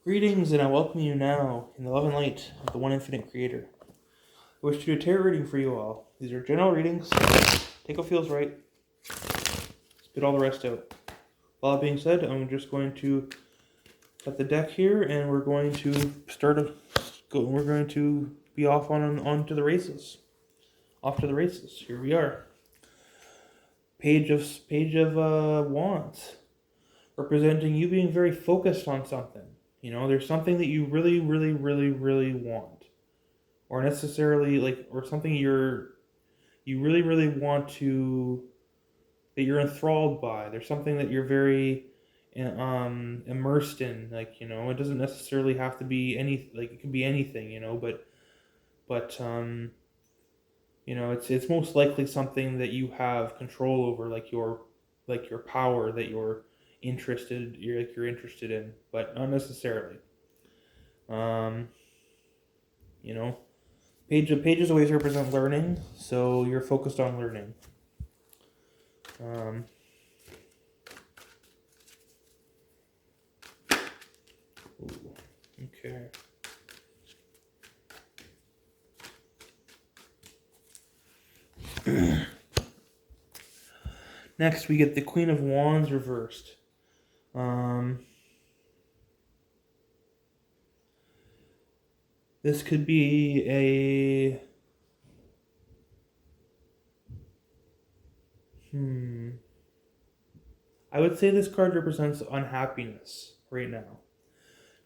Greetings, and I welcome you now in the love and light of the one infinite creator. I wish to do a tarot reading for you all. These are general readings. Take what feels right. Spit all the rest out. All that being said, I'm just going to cut the deck here, and we're going to we're going to be off on to the races. Off to the races. Here we are. Page of Wands, representing you being very focused on something. You know, there's something that you really, really, really, really want, or necessarily or something you really, really want to, that you're enthralled by. There's something that you're very immersed in. It doesn't necessarily have to be it can be anything. But it's most likely something that you have control over, like your power that you're interested in, but not necessarily. Pages always represent learning, so you're focused on learning. Okay. Next, we get the Queen of Wands reversed. This could be I would say this card represents unhappiness right now.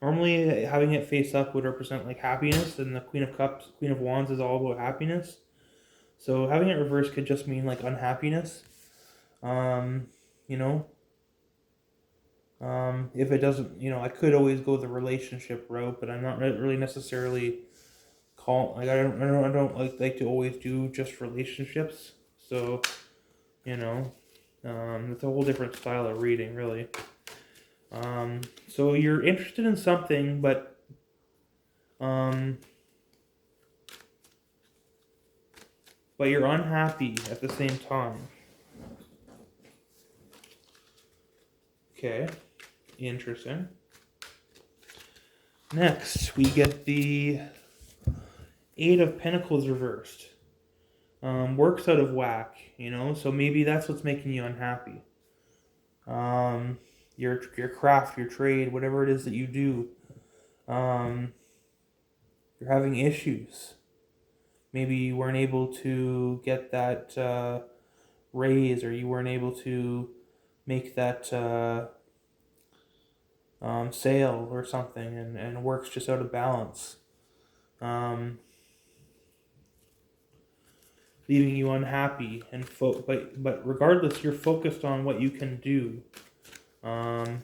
Normally, having it face up would represent happiness, and the Queen of Wands is all about happiness. So having it reversed could just mean unhappiness. If it doesn't, I could always go the relationship route, but I'm not really necessarily I don't like to always do just relationships. So, it's a whole different style of reading, really. So you're interested in something, but you're unhappy at the same time. Okay, interesting. Next, we get the Eight of Pentacles reversed. Work's out of whack, so maybe that's what's making you unhappy. Your craft, your trade, whatever it is that you do, you're having issues. Maybe you weren't able to get that raise, or you weren't able to make that sale or something, and work's just out of balance. Leaving you unhappy, but regardless, you're focused on what you can do. I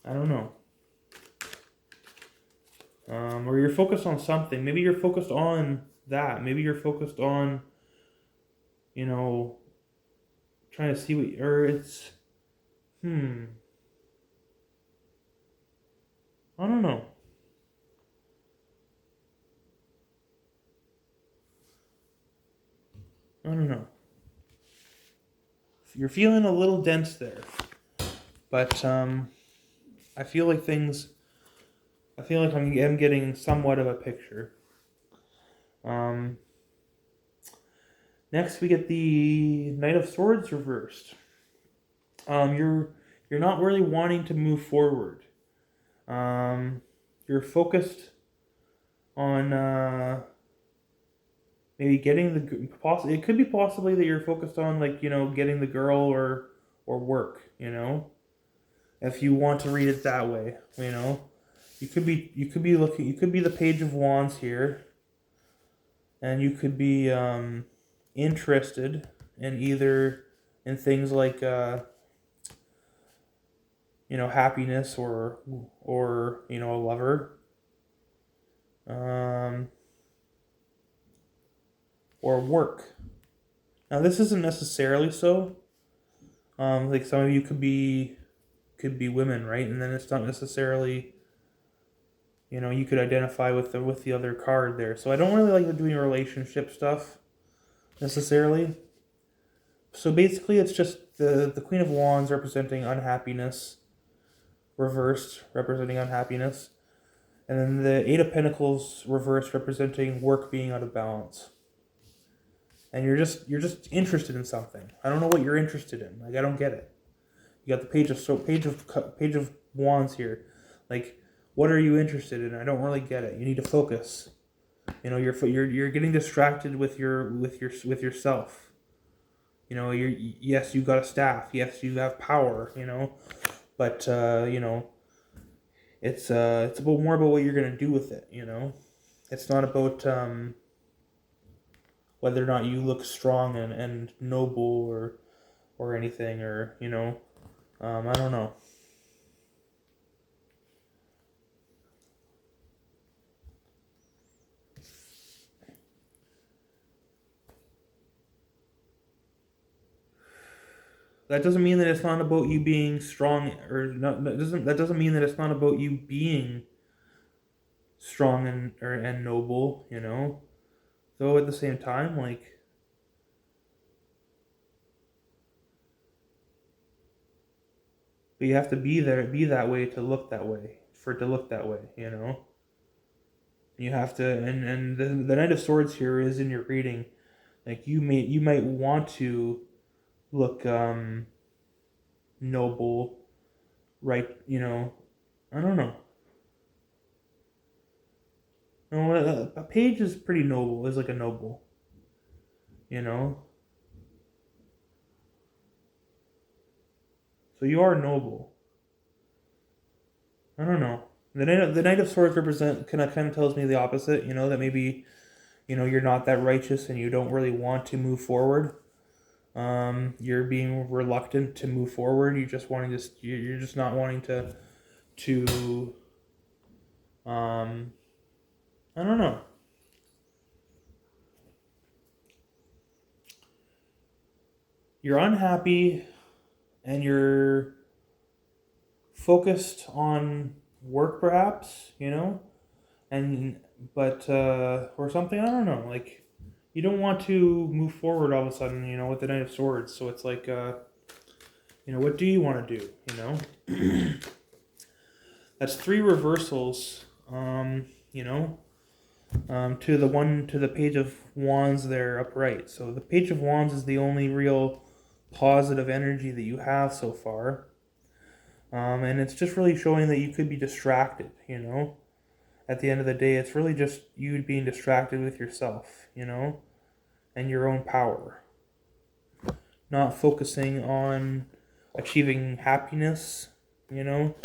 don't know. Or you're focused on something. Maybe you're focused on that. Maybe you're focused on, trying to see it's, I don't know. I don't know. You're feeling a little dense there, but I feel like I'm getting somewhat of a picture. Next, we get the Knight of Swords reversed. You're not really wanting to move forward. You're focused on maybe getting it could be possibly that you're focused on getting the girl or work, if you want to read it that way. You could be the Page of Wands here, and you could be interested in things like happiness or a lover, or work. Now, this isn't necessarily so. Some of you could be women, right? And then it's not necessarily, you could identify with the other card there. So I don't really like doing relationship stuff necessarily. So basically, it's just the Queen of Wands representing unhappiness, reversed, representing unhappiness. And then the Eight of Pentacles reversed, representing work being out of balance. And you're just interested in something. I don't know what you're interested in. Like, I don't get it. You got the page of wands here. Like, what are you interested in? I don't really get it. You need to focus. You know, you're getting distracted with yourself. You know, yes, you got a staff. Yes, you have power. You know, but you know, it's about more about what you're gonna do with it. You know, it's not about whether or not you look strong and noble or anything, or you know, I don't know. That doesn't mean that it's not about you being strong, or not. That doesn't mean that it's not about you being strong and noble. You know, though at the same time, like, but you have to be that way to look that way, for it to look that way. You know, you have to, and the Knight of Swords here is in your reading. Like, you might want to look noble, right? You know, I don't know. No, a page is pretty noble. Is like a noble, you know. So you are noble. I don't know. The Knight of Swords kind of tells me the opposite. You know, that maybe, you know, you're not that righteous and you don't really want to move forward. You're being reluctant to move forward. You're just not wanting to I don't know. You're unhappy and you're focused on work, perhaps, you know, but or something. I don't know. Like, you don't want to move forward all of a sudden, you know, with the Knight of Swords. So it's like, you know, what do you want to do? You know, that's 3 reversals. You know, to the Page of Wands there upright. So the Page of Wands is the only real positive energy that you have so far. And it's just really showing that you could be distracted, you know. At the end of the day, it's really just you being distracted with yourself, you know, and your own power. Not focusing on achieving happiness, you know.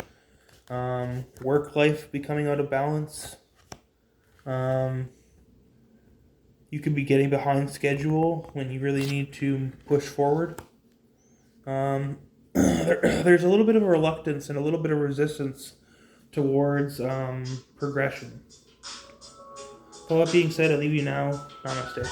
Work life becoming out of balance. You could be getting behind schedule when you really need to push forward. There's a little bit of a reluctance and a little bit of resistance towards progression. All that being said, I leave you now. Namaste.